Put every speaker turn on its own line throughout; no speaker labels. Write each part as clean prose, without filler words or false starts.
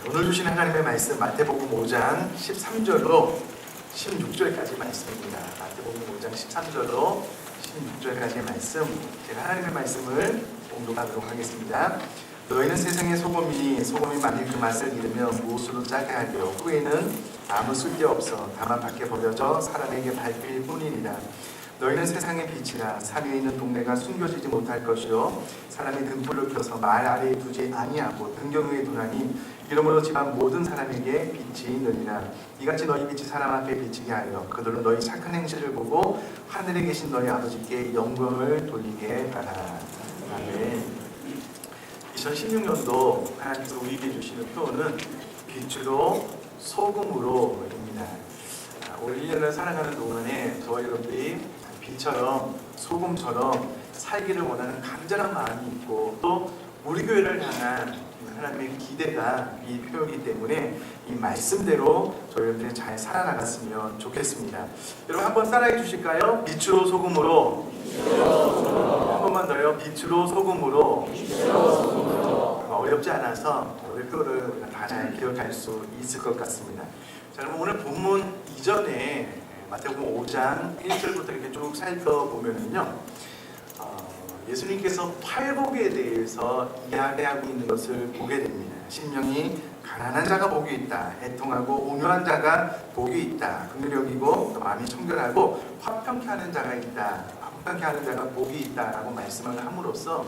오늘 주신 하나님의 말씀 마태복음 5장 13절로 16절까지 말씀입니다. 마태복음 5장 13절로 16절까지의 말씀, 제가 하나님의 말씀을 공독하도록 하겠습니다. 너희는 세상의 소금이니 소금이 만일 그 맛을 잃으면 무엇으로 짜게 하리요. 후에는 아무 쓸데없어 다만 밖에 버려져 사람에게 밟힐 뿐이니라. 너희는 세상의 빛이라. 산 위에 있는 동네가 숨겨지지 못할 것이요 사람이 등불을 켜서 말 아래에 두지 아니하고 등경 위에 두나니 이러므로 집안 모든 사람에게 빛이 있느니라. 이같이 너희 빛이 사람 앞에 비치게 하여 그들은 너희 착한 행실을 보고 하늘에 계신 너희 아버지께 영광을 돌리게 하라. 아멘. 2016년도 하나님께서 우리에게 주시는 표현은 빛으로 소금으로입니다. 올 1년을 살아가는 동안에 저와 여러분들이 빛처럼 소금처럼 살기를 원하는 간절한 마음이 있고 또 우리 교회를 향한 하나님의 기대가 이 표현이기 때문에 이 말씀대로 저희 여러분들이 잘 살아나갔으면 좋겠습니다. 여러분 한번 따라해 주실까요? 빛으로 소금으로. 한 번만 더요. 빛으로 소금으로. 어렵지 않아서 우리 표현을 다 잘 기억할 수 있을 것 같습니다. 자, 그럼 오늘 본문 이전에 마태복음 5장 1절부터 이렇게 쭉 살펴보면요, 예수님께서 팔복에 대해서 이야기하고 있는 것을 보게 됩니다. 신명이 가난한 자가 복이 있다, 애통하고 온유한 자가 복이 있다, 긍휼히 여기고 또 마음이 청결하고 화평케 하는 자가 있다, 화평케 하는 자가 복이 있다라고 말씀을 함으로써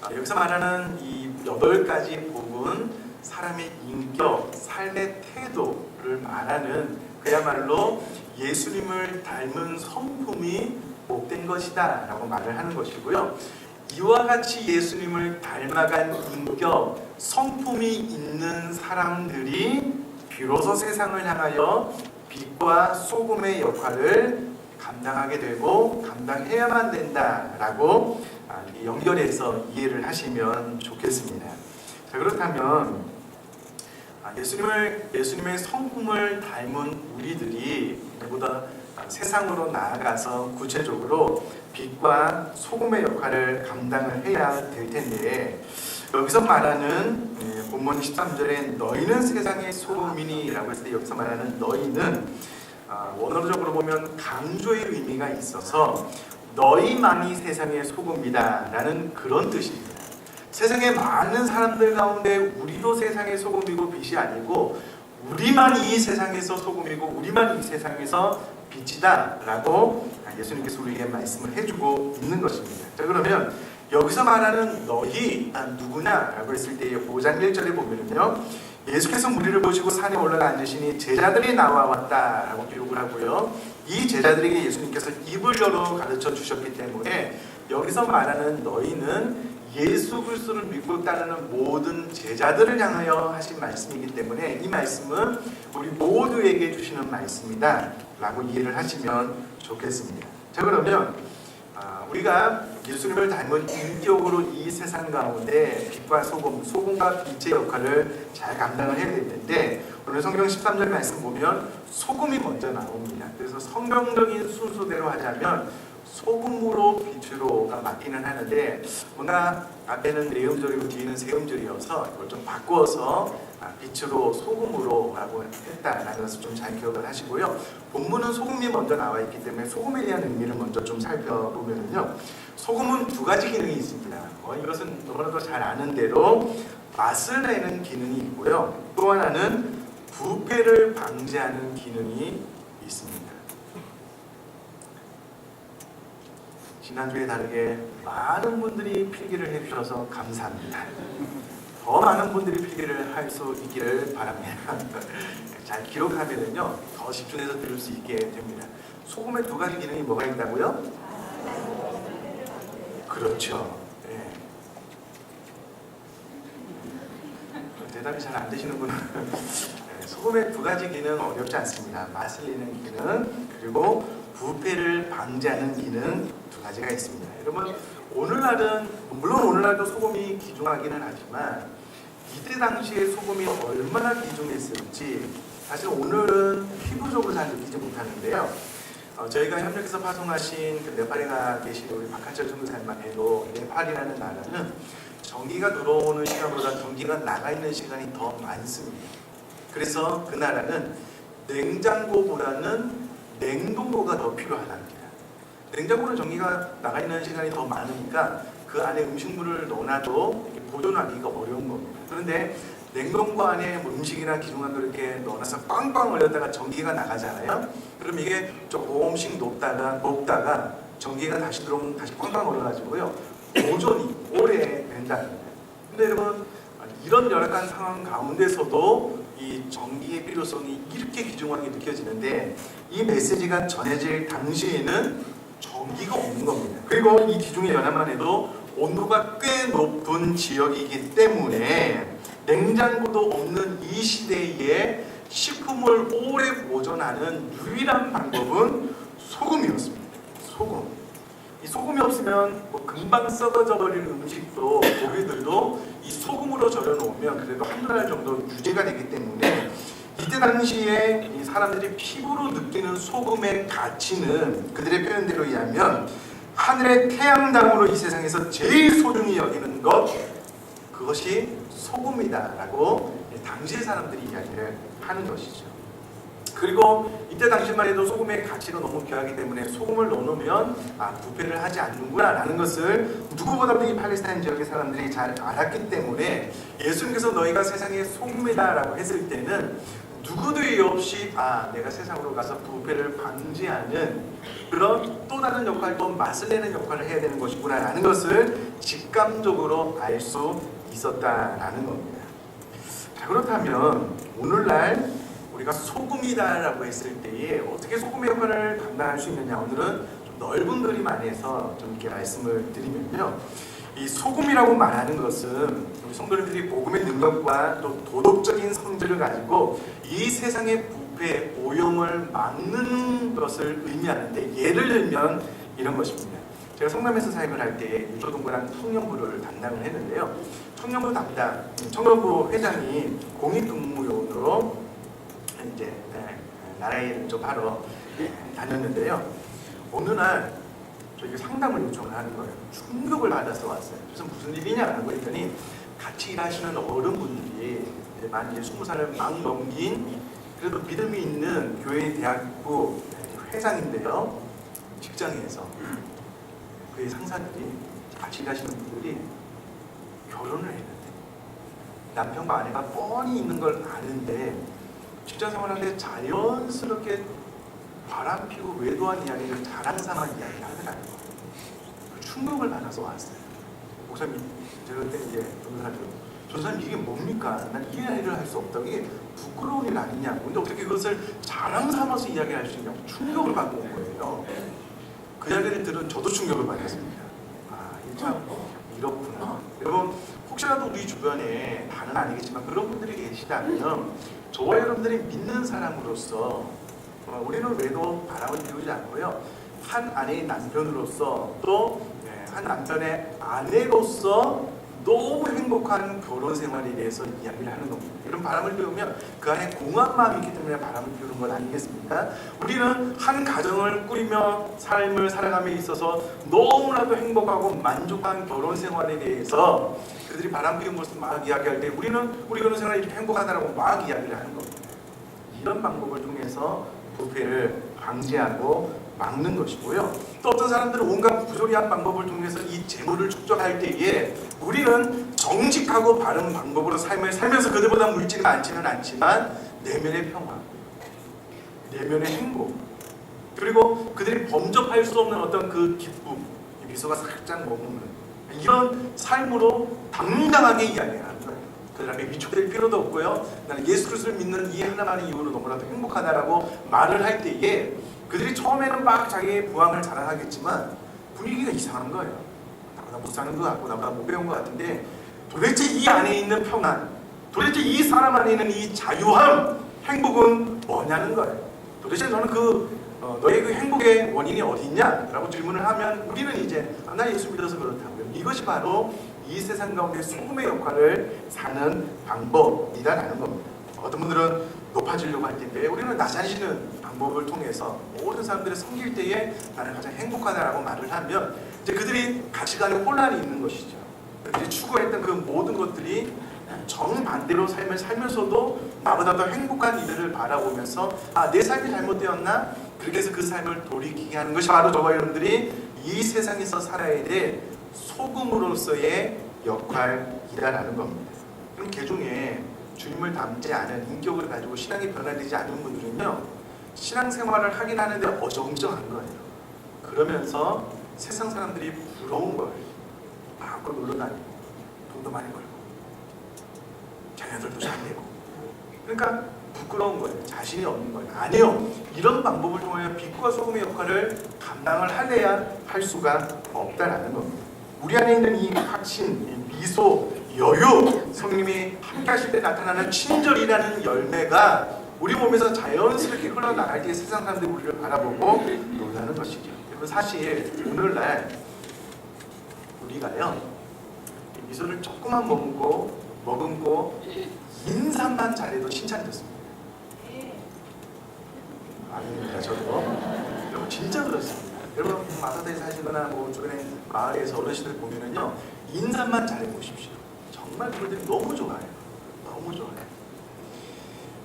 여기서 말하는 이 8가지 복은 사람의 인격, 삶의 태도를 말하는 그야말로 예수님을 닮은 성품이 복된 것이다 라고 말을 하는 것이고요, 이와 같이 예수님을 닮아간 인격, 성품이 있는 사람들이 비로소 세상을 향하여 빛과 소금의 역할을 감당하게 되고 감당해야만 된다라고 연결해서 이해를 하시면 좋겠습니다. 자, 그렇다면 예수님의 성품을 닮은 우리들이 보다 세상으로 나아가서 구체적으로 빛과 소금의 역할을 감당을 해야 될 텐데, 여기서 말하는 본문 13절에 너희는 세상의 소금이니 라고 했을 때 여기서 말하는 너희는 원어적으로 보면 강조의 의미가 있어서 너희만이 세상의 소금이다 라는 그런 뜻입니다. 세상에 많은 사람들 가운데 우리도 세상의 소금이고 빛이 아니고 우리만 이 세상에서 소금이고 우리만 이 세상에서 빛이다 라고 예수님께서 우리에게 말씀을 해주고 있는 것입니다. 자, 그러면 여기서 말하는 너희 누구냐 라고 했을 때 5장 1절에 보면요, 예수께서 무리를 보시고 산에 올라가 앉으시니 제자들이 나와왔다 라고 기록을 하고요, 이 제자들에게 예수님께서 입을 열어 가르쳐 주셨기 때문에 여기서 말하는 너희는 예수 그리스도를 믿고 따르는 모든 제자들을 향하여 하신 말씀이기 때문에 이 말씀은 우리 모두에게 주시는 말씀이다 라고 이해를 하시면 좋겠습니다. 자, 그러면 우리가 예수님을 닮은 인격으로 이 세상 가운데 빛과 소금과 빛의 역할을 잘 감당을 해야 될 텐데, 오늘 성경 13절 말씀 보면 소금이 먼저 나옵니다. 그래서 성경적인 순서대로 하자면 소금으로 빛으로가 맞기는 하는데 뭔가 앞에는 내음절이고 뒤에는 세음절이어서 이걸 좀 바꾸어서 빛으로 소금으로 라고 했다라는 것을 좀 잘 기억을 하시고요, 본문은 소금이 먼저 나와 있기 때문에 소금에 대한 의미를 먼저 좀 살펴보면요, 소금은 2가지 기능이 있습니다. 이것은 너무나도 잘 아는 대로 맛을 내는 기능이 있고요, 또 하나는 부패를 방지하는 기능이 있습니다. 지난주에 다르게 많은 분들이 필기를 해주셔서 감사합니다. 더 많은 분들이 필기를 할 수 있기를 바랍니다. 잘 기록하면은요 더 집중해서 들을 수 있게 됩니다. 소금의 2가지 기능이 뭐가 있다고요? 그렇죠. 네. 대답이 잘 안 되시는 분은 소금의 2가지 기능 어렵지 않습니다. 맛을 내는 기능 그리고 부패를 방지하는 기능 2가지가 있습니다. 여러분, 오늘날은 물론 오늘날도 소금이 귀중하기는 하지만 이때 당시에 소금이 얼마나 귀중했을지 사실 오늘은 피부적으로 잘 느끼지 못하는데요, 저희가 협력해서 파송하신 네팔에 가 계신 우리 박한철 선교사님만 해도 네팔이라는 나라는 전기가 들어오는 시간보다 전기가 나가 있는 시간이 더 많습니다. 그래서 그 나라는 냉장고보다는 냉동고가 더 필요하답니다. 냉장고는 전기가 나가 있는 시간이 더 많으니까 그 안에 음식물을 넣어놔도 보존하기가 어려운 겁니다. 그런데 냉동고 안에 뭐 음식이나 기중한도 이렇게 넣어놔서 빵빵 얼렸다가 전기가 나가잖아요. 그럼 이게 조금씩 녹다가 전기가 다시 들어오면 다시 빵빵 얼어가지고요, 보존이 오래 된답니다. 근데 여러분, 이런 열악한 상황 가운데서도 이 전기의 필요성이 이렇게 귀중하게 느껴지는데, 이 메시지가 전해질 당시에는 전기가 없는 겁니다. 그리고 이 지중해 연안만 해도 온도가 꽤 높은 지역이기 때문에 냉장고도 없는 이 시대에 식품을 오래 보존하는 유일한 방법은 소금이었습니다. 소금. 이 소금이 없으면 뭐 금방 썩어져 버리는 음식도, 고기들도 이 소금으로 절여 놓으면 그래도 한두 달 정도 유지가 되기 때문에, 이때 당시에 이 사람들이 피부로 느끼는 소금의 가치는 그들의 표현대로 의하면 하늘의 태양당으로 이 세상에서 제일 소중히 여기는 것, 그것이 소금이다라고 당시의 사람들이 이야기를 하는 것이죠. 그리고 이때 당시만 해도 소금의 가치가 너무 귀하기 때문에 소금을 넣어놓으면 부패를 하지 않는구나 라는 것을 누구보다도 이 팔레스타인 지역의 사람들이 잘 알았기 때문에, 예수님께서 너희가 세상의 소금이다 라고 했을 때는 누구도 이 없이 내가 세상으로 가서 부패를 방지하는 그런 또 다른 역할, 또 맛을 내는 역할을 해야 되는 것이구나 라는 것을 직감적으로 알 수 있었다라는 겁니다. 자, 그렇다면 오늘날 우리가 소금이다라고 했을 때에 어떻게 소금의 역할을 감당할 수 있느냐, 오늘은 좀 넓은 그림 안에서 좀 이렇게 말씀을 드리면요, 이 소금이라고 말하는 것은 우리 성도님들이 복음의 능력과 또 도덕적인 성질을 가지고 이 세상의 부패, 오염을 막는 것을 의미하는데, 예를 들면 이런 것입니다. 제가 성남에서 사역을 할 때 유초동부랑 청년부를 담당을 했는데요, 청년부 회장이 공익근무요원으로 이제 나라의 일을 좀 하러 다녔는데요, 어느 날 저에게 상담을 요청을 하는 거예요. 충격을 받아서 왔어요. 그래서 무슨 일이냐고 했더니, 같이 일하시는 어른분들이 만 20살을 막 넘긴 그래도 믿음이 있는 교회 대학부 회장인데요, 직장에서 그의 상사들이, 같이 일하시는 분들이 결혼을 했는데 남편과 아내가 뻔히 있는 걸 아는데 직장 생활하는데 자연스럽게 바람 피고 외도한 이야기를 자랑삼아 이야기를 하더라고요. 충격을 받아서 왔어요. 목사님, 제가 그때 이제 전사님 이게 뭡니까? 난 이 이야기를 할 수 없다고, 이게 부끄러운 일 아니냐고. 근데 어떻게 그것을 자랑 삼아서 이야기할 수 있냐고 충격을 받고 온 거예요. 그 이야기를 들은 저도 충격을 받았습니다. 참 이렇구나. 여러분, 혹시라도 우리 주변에 다는 아니겠지만 그런 분들이 계시다면, 저와 여러분들이 믿는 사람으로서 우리는 외도 바람을 피우지 않고요, 한 아내의 남편으로서 또 한 남편의 아내로서 너무 행복한 결혼 생활에 대해서 이야기를 하는 겁니다. 이런 바람을 피우면 그 안에 공한 마음이 있기 때문에 바람을 피우는 것 아니겠습니까? 우리는 한 가정을 꾸리며 삶을 살아감에 있어서 너무나도 행복하고 만족한 결혼 생활에 대해서 그들이 바람 피운 것을 막 이야기할 때 우리는 우리 결혼 생활이 이렇게 행복하다라고 막 이야기를 하는 겁니다. 이런 방법을 통해서 부패를 방지하고 막는 것이고요. 또 어떤 사람들은 온갖 부조리한 방법을 통해서 이 재물을 축적할 때에 우리는 정직하고 바른 방법으로 삶을 살면서 그들보다 물질이 많지는 않지만 내면의 평화, 내면의 행복, 그리고 그들이 범접할 수 없는 어떤 그 기쁨, 미소가 살짝 머무는 이런 삶으로 당당하게 이야기하는 거예요. 그들 앞에 위축될 필요도 없고요, 나는 예수 그리스도를 믿는 이 하나만의 이유로 너무나도 행복하다라고 말을 할 때에 그들이 처음에는 막 자기의 부함을 자랑하겠지만 분위기가 이상한 거예요. 나보다 못 사는 것 같고 나보다 못 배운 것 같은데, 도대체 이 안에 있는 평안, 도대체 이 사람 안에 있는 이 자유함, 행복은 뭐냐는 거예요. 도대체 너는 너의 그 행복의 원인이 어디 있냐? 라고 질문을 하면 우리는 이제 나 예수 믿어서 그렇다고요. 이것이 바로 이 세상 가운데 소금의 역할을 사는 방법이다라는 겁니다. 어떤 분들은 높아지려고 할 텐데, 우리는 낮아지는 방법을 통해서 모든 사람들을 섬길 때에 나는 가장 행복하다라고 말을 하면 이제 그들이 가치관에 혼란이 있는 것이죠. 그들이 추구했던 그 모든 것들이 정반대로 삶을 살면서도 나보다 더 행복한 이들을 바라보면서 내 삶이 잘못되었나? 그렇게 해서 그 삶을 돌이키게 하는 것이 바로 저와 여러분들이 이 세상에서 살아야 될 소금으로서의 역할이라는 겁니다. 그럼 개중에 주님을 닮지 않은 인격을 가지고 신앙이 변화되지 않은 분들은요, 신앙생활을 하긴 하는데 어정쩡한 거예요. 그러면서 세상 사람들이 부러운 거예요. 마음껏 놀러다니고 돈도 많이 벌고 자녀들도 잘 되고, 그러니까 부끄러운 거예요. 자신이 없는 거예요. 아니요, 이런 방법을 통하여 빛과 소금의 역할을 감당을 할래야 할 수가 없다라는 겁니다. 우리 안에 있는 이 확신, 이 미소, 여유, 성령님이 함께 하실 때 나타나는 친절이라는 열매가 우리 몸에서 자연스럽게 흘러나갈 때 세상 사람들이 우리를 바라보고 놀라는 것이죠. 여러분, 사실 오늘날 우리가요, 미소를 조금만 머금고 인사만 잘해도 칭찬됐습니다. 아닙니다. 저도 여러분 진짜 그렇습니다. 여러분 마사대에 사시거나 뭐 주변에 마을에서 어르신들 보면은요, 인사만 잘해 보십시오. 정말 그분들이 너무 좋아요. 너무 좋아요.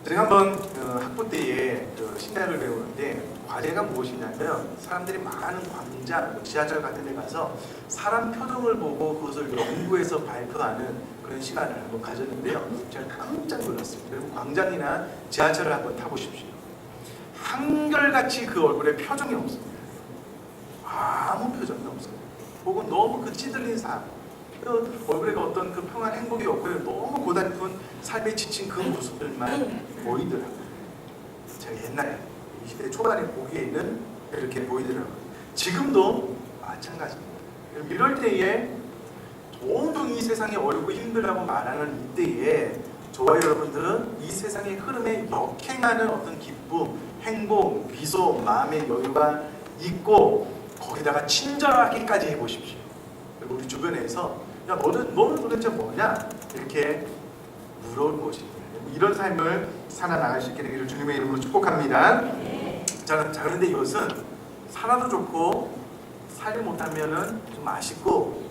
제가 한번 학부 때에 신학을 배우는데 과제가 무엇이냐면, 사람들이 많은 광장, 지하철 같은 데 가서 사람 표정을 보고 그것을 연구해서 발표하는 그런 시간을 한번 가졌는데요. 제가 깜짝 놀랐습니다. 여러분 광장이나 지하철을 한번 타보십시오. 한결같이 그 얼굴에 표정이 없습니다. 아무 표정이 없어요. 혹은 너무 그 찌들린 삶, 얼굴에 어떤 그 평안 행복이 없고요, 너무 고달픈 삶에 지친 그 모습들만 보이더라고요. 제가 옛날에 20대 초반에 보기에는 이렇게 보이더라고요. 지금도 마찬가지입니다. 이럴 때에 온통 이 세상이 어렵고 힘들다고 말하는 이때에 저와 여러분들은 이 세상의 흐름에 역행하는 어떤 기쁨, 행복, 미소, 마음의 여유가 있고, 거기다가 친절하기까지 해보십시오. 그리고 우리 주변에서 야, 너는 도대체 뭐냐? 이렇게 물어볼 것입니다. 이런 삶을 살아나갈 수 있게 되기를 주님의 이름으로 축복합니다. 자, 그런데 이것은 살아도 좋고 살지 못하면은 좀 아쉽고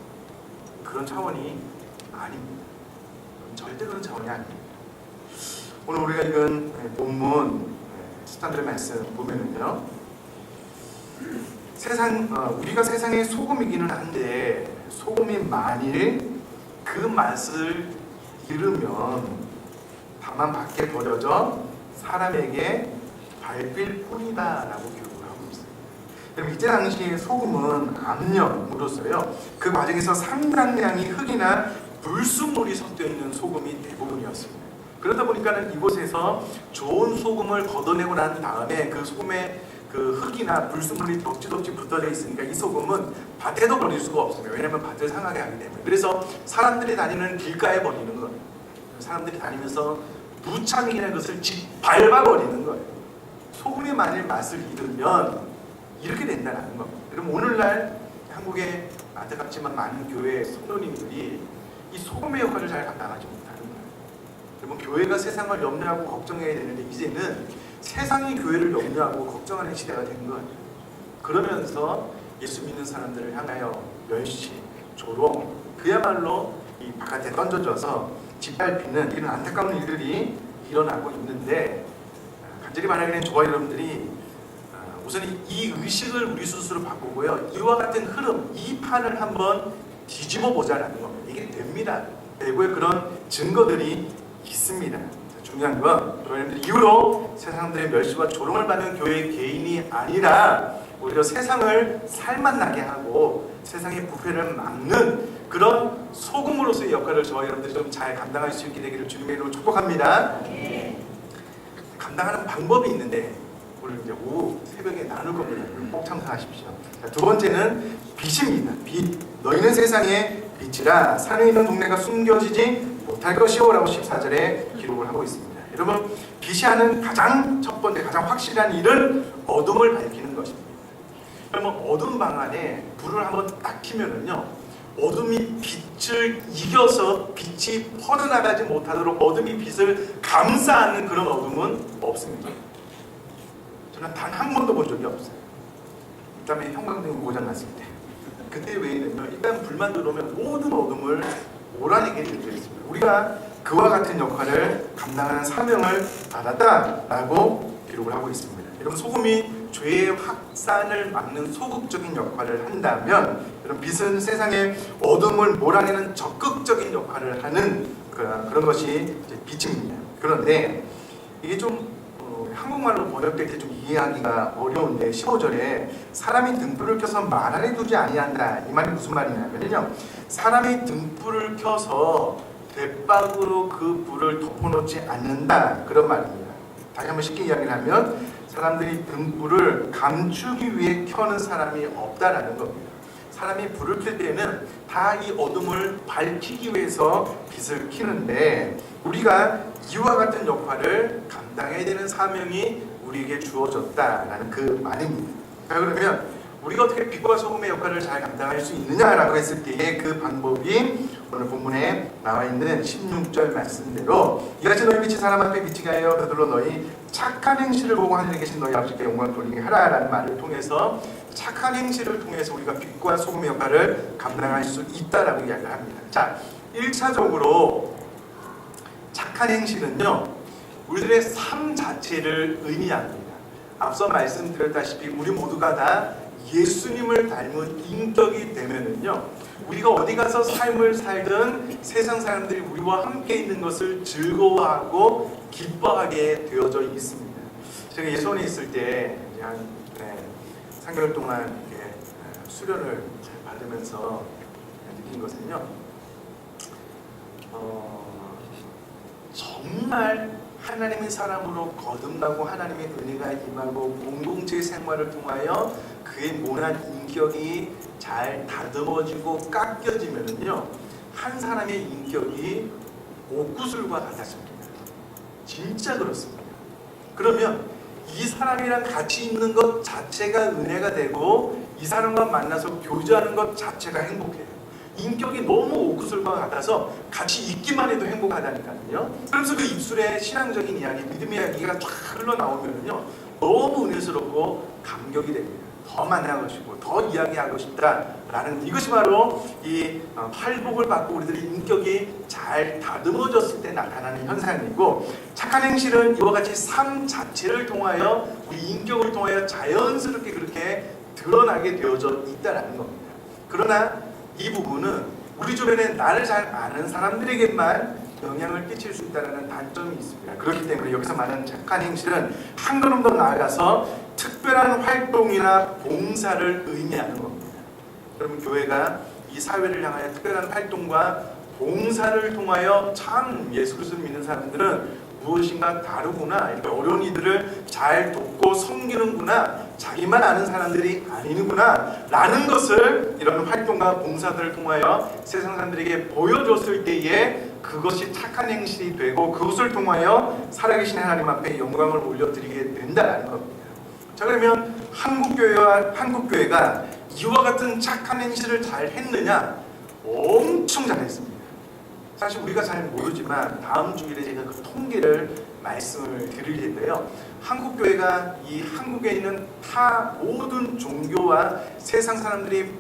그런 차원이 아닙니다. 절대 그런 차원이 아닙니다. 오늘 우리가 읽은 본문 스탄들의 말씀 보면은요, 우리가 세상의 소금이기는 한데 소금이 만일 그 맛을 잃으면 다만 밖에 버려져 사람에게 밟힐 뿐이다 라고 기록을 하고 있어요. 여러분, 이때 당시에 소금은 압력으로서요, 그 과정에서 상당량이 흙이나 불순물이 섞여 있는 소금이 대부분이었습니다. 그러다 보니까 이곳에서 좋은 소금을 걷어내고 난 다음에 그 소금에 그 흙이나 불순물이 덕지덕지 붙어져 있으니까 이 소금은 밭에도 버릴 수가 없습니다. 왜냐하면 밭을 상하게 하기 때문에. 그래서 사람들이 다니는 길가에 버리는 거예요. 사람들이 다니면서 무참이라는 것을 밟아버리는 거예요. 소금이 만일 맛을 잃으면 이렇게 된다는 겁니다. 그럼 오늘날 한국의 안타깝지만 많은 교회 성도님들이 이 소금의 역할을 잘 감당하지 못하는 거예요. 여러분, 교회가 세상을 염려하고 걱정해야 되는데 이제는 세상이 교회를 염려하고 걱정하는 시대가 된 거예요. 그러면서 예수 믿는 사람들을 향하여 멸시, 조롱, 그야말로 이 바깥에 던져져서 짓밟히는 이런 안타까운 일들이 일어나고 있는데, 간절히 말하기는 저와 여러분들이 우선 이 의식을 우리 스스로 바꾸고요, 이와 같은 흐름, 이 판을 한번 뒤집어 보자라는 겁니다. 이게 됩니다. 대구에 그런 증거들이 있습니다. 중요한 건 여러분들 이후로 세상들의 멸시와 조롱을 받는 교회 개인이 아니라 오히려 세상을 살맛나게 하고 세상의 부패를 막는 그런 소금으로서의 역할을 저와 여러분들이 좀 잘 감당할 수 있게 되기를 주님의 이름으로 축복합니다. 감당하는 방법이 있는데 오늘 이제 오후 새벽에 나눌 겁니다. 꼭 참석하십시오. 자, 두 번째는 빛입니다. 빛. 너희는 세상의 빛이라 산에 있는 동네가 숨겨지지 못할 것이오 라고 14절에 기록을 하고 있습니다. 여러분, 빛이 하는 가장 첫 번째, 가장 확실한 일은 어둠을 밝히는 것입니다. 그러면 어둠 방 안에 불을 한번 딱 켜면은요, 어둠이 빛을 이겨서 빛이 퍼져나가지 못하도록 어둠이 빛을 감싸는 그런 어둠은 없습니다. 저는 단 한 번도 본 적이 없어요. 그다음에 형광등이 고장났을 때 그때 외에는요, 일단 불만 들어오면 모든 어둠을 몰아내게 되어 있습니다. 우리가 그와 같은 역할을 감당하는 사명을 받았다라고 기록을 하고 있습니다. 여러분, 소금이 죄의 확산을 막는 소극적인 역할을 한다면, 여러분, 빛은 세상의 어둠을 몰아내는 적극적인 역할을 하는 그런 것이 빛입니다. 그런데 이게 좀 한국말로 번역될 때 좀 이해하기가 어려운데, 15절에 사람이 등불을 켜서 말 안에 두지 아니한다, 이 말이 무슨 말이냐면요, 사람이 등불을 켜서 대박으로 그 불을 덮어놓지 않는다, 그런 말입니다. 다시 한번 쉽게 이야기를 하면, 사람들이 등불을 감추기 위해 켜는 사람이 없다라는 겁니다. 사람이 불을 켤 때는 다 이 어둠을 밝히기 위해서 빛을 켜는데, 우리가 이와 같은 역할을 감당해야 되는 사명이 우리에게 주어졌다라는 그 말입니다. 그러면 우리가 어떻게 빛과 소금의 역할을 잘 감당할 수 있느냐라고 했을 때의 그 방법이 오늘 본문에 나와 있는 16절 말씀대로, 이같이 너희 빛이 사람 앞에 비치게 하여 그들로 너희 착한 행실을 보고 하늘에 계신 너희 아버지께 영광을 돌리게 하라라는 말을 통해서, 착한 행실을 통해서 우리가 빛과 소금의 역할을 감당할 수 있다라고 이야기를 합니다. 자, 1차적으로 착한 행실은요, 우리들의 삶 자체를 의미합니다. 앞서 말씀드렸다시피 우리 모두가 다 예수님을 닮은 인격이 되면은요, 우리가 어디 가서 삶을 살든 세상 사람들이 우리와 함께 있는 것을 즐거워하고 기뻐하게 되어져 있습니다. 제가 예수원에 있을 때 한 3개월 동안 이렇게 수련을 받으면서 느낀 것은요, 정말 하나님의 사람으로 거듭나고 하나님의 은혜가 임하고 공동체 생활을 통하여 그의 모난 인격이 잘 다듬어지고 깎여지면은요, 한 사람의 인격이 옥구슬과 같았습니다. 진짜 그렇습니다. 그러면 이 사람이랑 같이 있는 것 자체가 은혜가 되고, 이 사람과 만나서 교제하는 것 자체가 행복해요. 인격이 너무 옥구슬과 같아서 같이 있기만 해도 행복하다니까요. 그래서 그 입술에 신앙적인 이야기, 믿음의 이야기가 쫙 흘러나오면요, 너무 은혜스럽고 감격이 됩니다. 더 만나고 싶고 더 이야기하고 싶다라는, 이것이 바로 이 팔복을 받고 우리들의 인격이 잘 다듬어졌을 때 나타나는 현상이고, 착한 행실은 이와 같이 삶 자체를 통하여 우리 인격을 통하여 자연스럽게 그렇게 드러나게 되어져 있다는 겁니다. 그러나 이 부분은 우리 주변에 나를 잘 아는 사람들에게만 영향을 끼칠 수 있다는 단점이 있습니다. 그렇기 때문에 여기서 말하는 착한 행실은 한 걸음 더 나아가서 특별한 활동이나 봉사를 의미하는 겁니다. 여러분, 교회가 이 사회를 향하여 특별한 활동과 봉사를 통하여 참 예수 그리스도를 믿는 사람들은 무엇인가 다르구나, 이렇게 어려운 이들을 잘 돕고 섬기는구나, 자기만 아는 사람들이 아니구나 라는 것을 이런 활동과 봉사들을 통하여 세상 사람들에게 보여줬을 때에 그것이 착한 행실이 되고, 그것을 통하여 살아계신 하나님 앞에 영광을 올려드리게 된다는 겁니다. 자, 그러면 한국교회가 이와 같은 착한 행실을 잘 했느냐? 엄청 잘했습니다. 사실 우리가 잘 모르지만 다음 주일에 제가 그 통계를 말씀을 드릴 텐데요, 한국교회가 이 한국에 있는 타 모든 종교와 세상 사람들이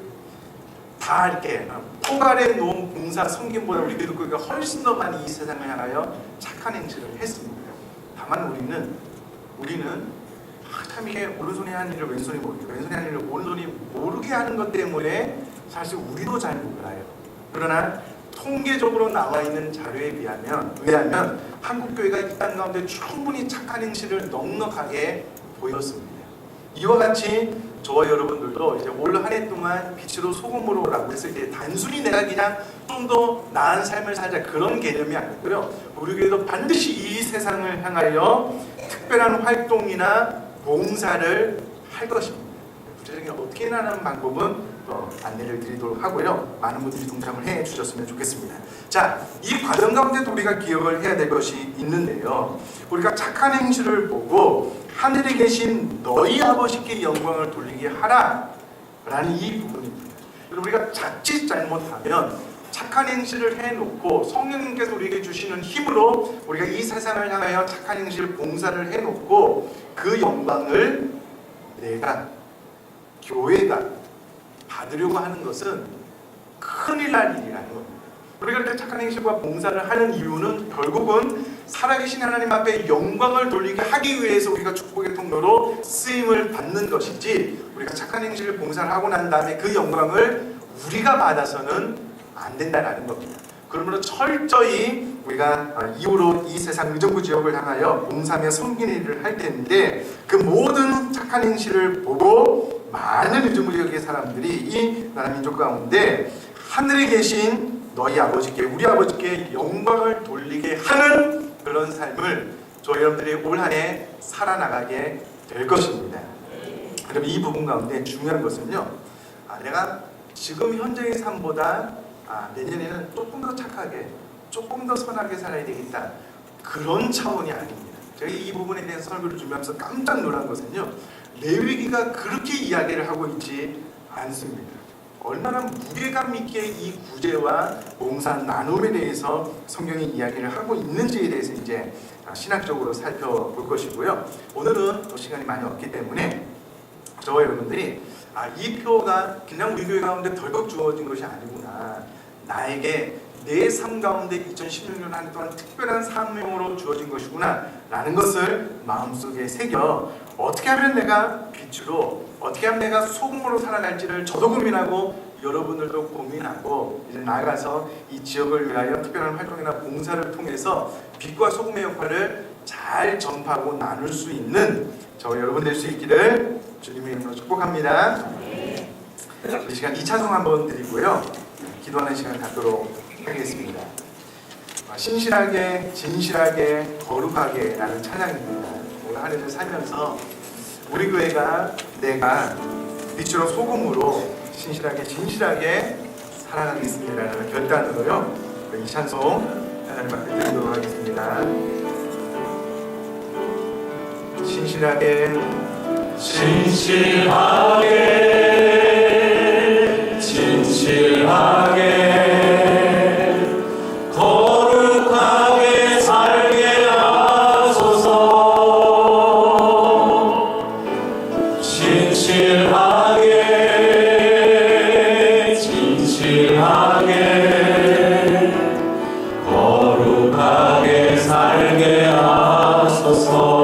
다 이렇게 포괄해 놓은 봉사 섬김보다 우리 기독교가 훨씬 더 많이 이 세상을 향하여 착한 행실을 했습니다. 다만 우리는 참 이게 오른손이 하는 일을 왼손이 모르고, 왼손이 하는 일을 오른손이 모르게 하는 것 때문에 사실 우리도 잘 몰라요. 그러나 통계적으로 나와 있는 자료에 의하면 한국교회가 이 땅 가운데 충분히 착한 행실을 넉넉하게 보였습니다. 이와 같이 저와 여러분들도 이제 올 한 해 동안 빛으로 소금으로라고 했을 때 단순히 내가 그냥 좀 더 나은 삶을 살자, 그런 개념이 아니고요, 우리 교회도 반드시 이 세상을 향하여 특별한 활동이나 봉사를 할 것입니다. 구체적인 어떻게 하는 방법은 안내를 드리도록 하고요, 많은 분들이 동참을 해 주셨으면 좋겠습니다. 자, 이 과정 가운데도 우리가 기억을 해야 될 것이 있는데요, 우리가 착한 행실을 보고 하늘에 계신 너희 아버지께 영광을 돌리게 하라 라는 이 부분입니다. 우리가 자칫 잘못하면 착한 행실을 해놓고 성령님께서 우리에게 주시는 힘으로 우리가 이 세상을 향하여 착한 행실 봉사를 해놓고 그 영광을 내가, 교회가 받으려고 하는 것은 큰일 날 일이라는 겁니다. 우리가 이렇게 착한 행실과 봉사를 하는 이유는 결국은 살아계신 하나님 앞에 영광을 돌리게 하기 위해서 우리가 축복의 통로로 쓰임을 받는 것이지, 우리가 착한 행실을 봉사를 하고 난 다음에 그 영광을 우리가 받아서는 안 된다는 겁니다. 그러므로 철저히 우리가 이후로 이 세상 의정부 지역을 향하여 봉사며 섬기는 일을 할 텐데, 그 모든 착한 행실을 보고 많은 의정부 지역의 사람들이 이 나라 민족 가운데 하늘에 계신 너희 아버지께, 우리 아버지께 영광을 돌리게 하는 그런 삶을 저 여러분들이 올 한 해 살아나가게 될 것입니다. 그럼 이 부분 가운데 중요한 것은요, 내가 지금 현재의 삶보다 내년에는 조금 더 착하게, 조금 더 선하게 살아야 되겠다, 그런 차원이 아닙니다. 제가 이 부분에 대해서 설교를 준비하면서 깜짝 놀란 것은요, 레위기가 그렇게 이야기를 하고 있지 않습니다. 얼마나 무게감 있게 이 구제와 봉사 나눔에 대해서 성경이 이야기를 하고 있는지에 대해서 이제 신학적으로 살펴볼 것이고요. 오늘은 또 시간이 많이 없기 때문에 저와 여러분들이 이 표가 그냥 우리 교회 가운데 덜컥 주어진 것이 아니구나, 나에게 내 삶 가운데 2016년 한 해 동안 특별한 사명으로 주어진 것이구나 라는 것을 마음속에 새겨, 어떻게 하면 내가 빛으로, 어떻게 하면 내가 소금으로 살아갈지를 저도 고민하고 여러분들도 고민하고, 이제 나아가서 이 지역을 위하여 특별한 활동이나 봉사를 통해서 빛과 소금의 역할을 잘 전파하고 나눌 수 있는 저와 여러분 될 수 있기를 주님의 이름으로 축복합니다. 이 시간 2차송 한번 드리고요, 기도하는 시간 갖도록 하겠습니다. 신실하게, 진실하게, 거룩하게 라는 찬양입니다. 오늘 한 해를 살면서 우리 교회가 내가 빛으로 소금으로 신실하게, 진실하게 살아가겠습니다라는 결단으로요, 이 찬송 하나님 앞에 드리도록 하겠습니다. 신실하게,
진실하게, 진실하게, 거룩하게 살게 하소서. 진실하게, 진실하게, 거룩하게 살게 하소서.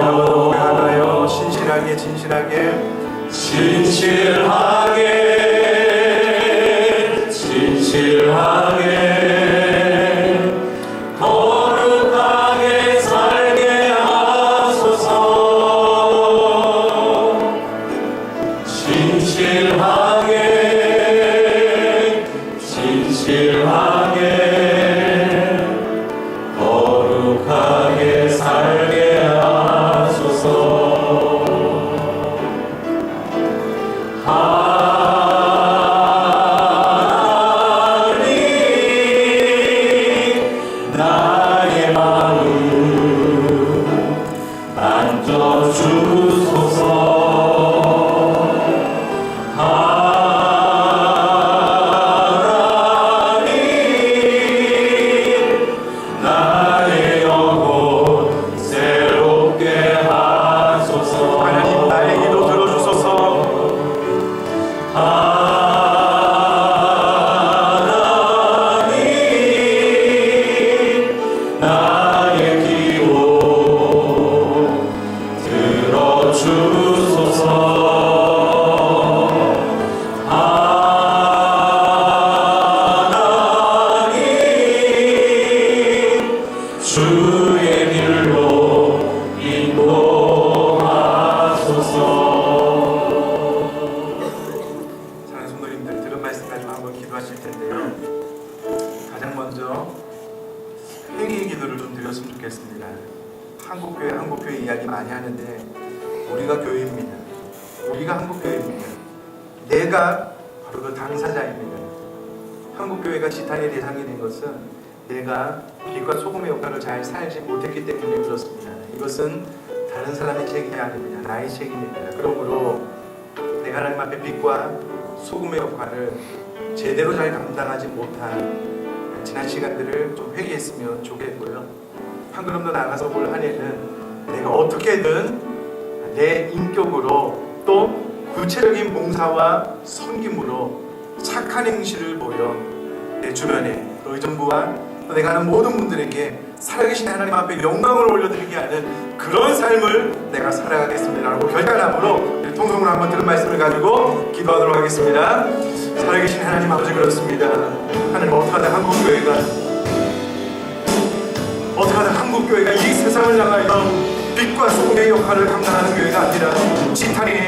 진실하게, 진실하게,
진실하게, 진실하게, 거룩하게 살게 하소서. 진실하게, 진실하게, 거룩하게 살게 하소서. 나의 마음 만져주소서. 하나님, 나의 영혼 새롭게 하소서.
하나님 나의 기도 들어주소서.
나의 기도 들어주소서. 하나님, 주의 길로 인도하소서.
사랑하는 성도님들, 들은 말씀 가지고 한번 기도하실 텐데요, 가장 먼저 회개의 기도를 좀 드렸으면 좋겠습니다. 한국교회 이야기 많이 하는데 우리가 교회입니다. 우리가 한국교회입니다. 내가 바로 그 당사자입니다. 한국교회가 지탄의 대상이 된 것은 내가 빛과 소금의 역할을 잘 살지 못했기 때문에 그렇습니다. 이것은 다른 사람의 책임이 아닙니다. 나의 책임입니다. 그러므로 내가 하나님 앞에 빛과 소금의 역할을 제대로 잘 감당하지 못한 지난 시간들을 좀 회개했으면 좋겠고요. 한 걸음 더 나아가서 올 한 해는 내가 어떻게든 내 인격으로 또 구체적인 봉사와 섬김으로 착한 행실을 보여 내 주변에 또 의정부와 또 내가 아는 모든 분들에게 살아계신 하나님 앞에 영광을 올려드리게 하는 그런 삶을 내가 살아가겠습니다 라고 결단함으로 통성으로 한번 들은 말씀을 가지고 기도하도록 하겠습니다. 살아계신 하나님 아버지, 그렇습니다. 하나님, 어떡하다 한국교회가 이 세상을 향하여 빛과 소금의 역할을 감당하는 교회가 아니라 지탄의